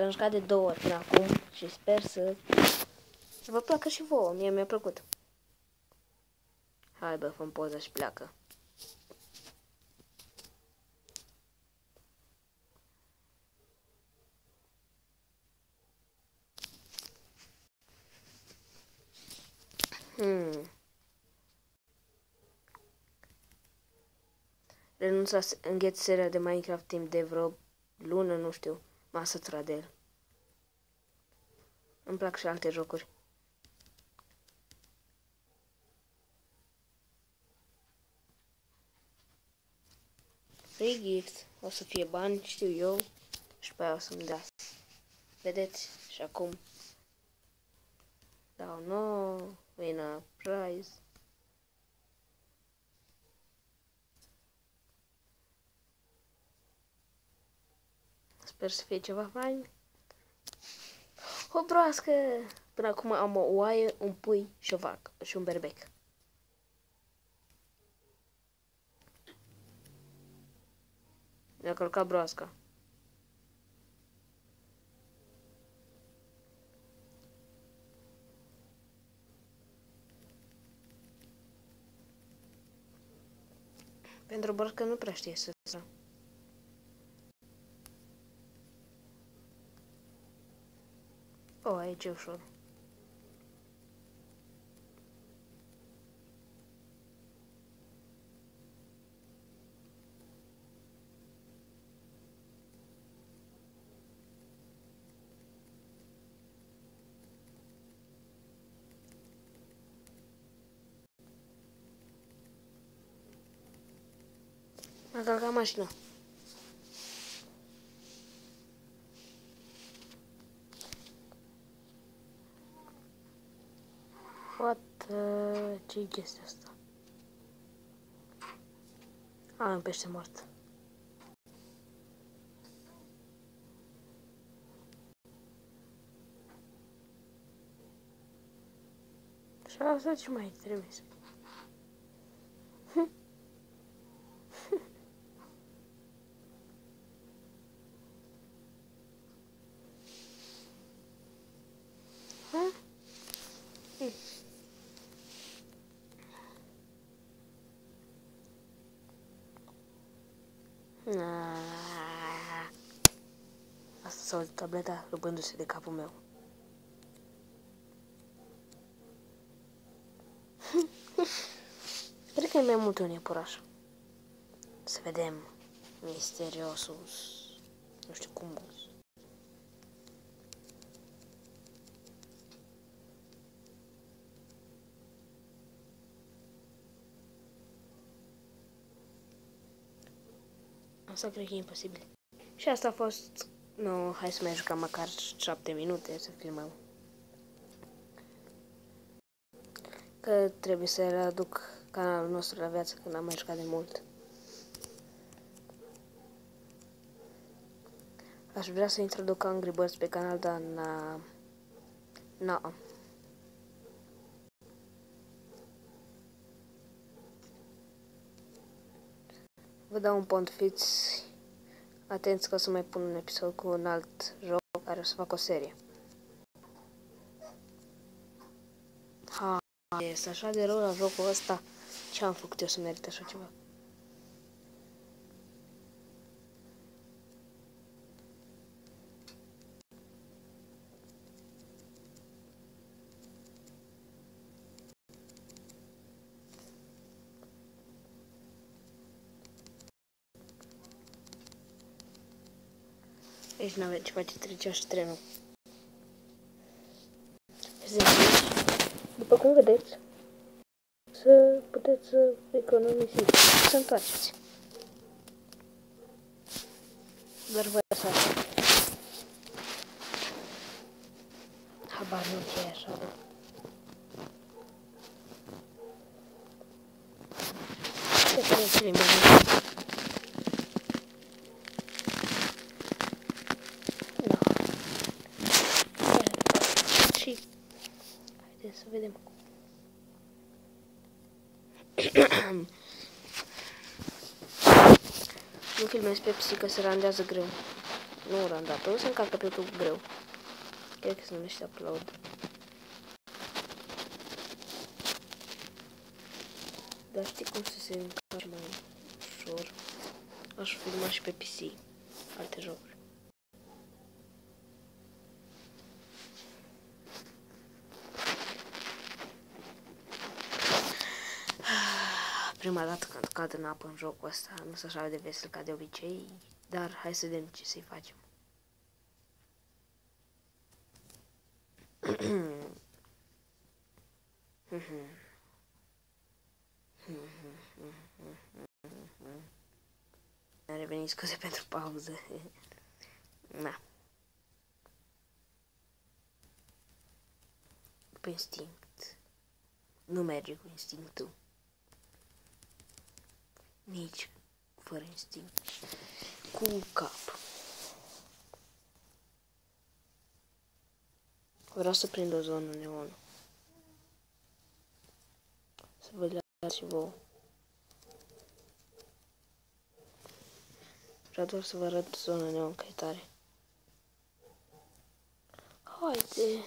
L-am jucat de 2 ori până acum și sper să vă placă și vouă. Mie mi-a plăcut. Hai bă, fă-mi poză și pleacă. Renunț să îngheț seria de Minecraft timp de vreo lună, nu știu. M-a săturat de el. Îmi plac și alte jocuri. Free gift. O să fie bani, știu eu. Și pe aia o să-mi dea. Vedeți? Și acum dau nou. Win a prize. Sper să fie ceva fain. O broască! Până acum am o oaie, un pui și o vacă și un berbec. Mi-a călcat broasca. Pentru broască nu prea știe să stă. O, aici e ușor. M-a călcat mașina. What? Ce-i chestia asta? Un pește mort. Și asta ce mai trebuie să... Asta s-a auzit tableta rupându-se de capul meu. Cred că e mai mult un iepuraș. Să vedem misteriosul. Nu știu cum. Asta cred că e imposibil. Și asta a fost... Nu, hai să mai jucăm măcar 7 minute să filmăm. Că trebuie să readuc canalul nostru la viață, că n-am mai jucat de mult. Aș vrea să introduc Angry Birds pe canal, dar n-am. Vă dau un pont, fiți atenți că o să mai pun un episod cu un alt joc care o să fac o serie. Este așa de rău la jocul ăsta. Ce am făcut eu să merit așa ceva? Aici n-avea ce face, trecea și trenul. După cum vedeți, să puteți să economisiți, să întoarceți. Doar voi să habar nu ce e așa. Ce trebuie să le haideți să vedem. Nu filmez pe psică, se randează greu. Nu randatul, se încarcă pe YouTube greu. Cred că se numește upload. Dar știi cum să se încarce mai ușor? Aș filma și pe PC alte jocuri. Prima dată când cad în apă în jocul ăsta, nu sunt așa de vesel ca de obicei, dar hai să vedem ce să-i facem. Am revenit, scuze pentru pauză. Da. Pe instinct. Nu merge cu instinctul. Nici fără instinct. Cu cap. Vreau să prind o zonă neon. Să vă dați și vouă. Vreau doar să vă arăt zona neon că e tare. Haide!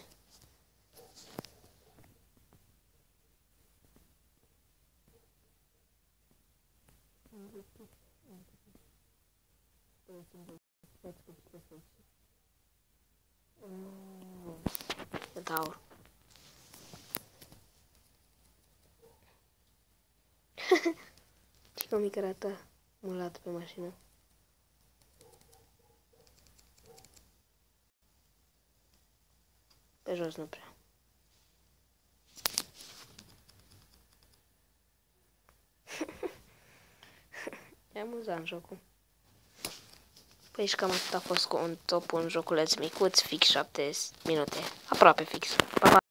Taur. Ce mică rată mulat pe mașină. Pe jos nu prea. E amuzant jocul. Păi și cam atât a fost cu un top, un joculeț micuț, fix 7 minute. Aproape fix. Pa, pa!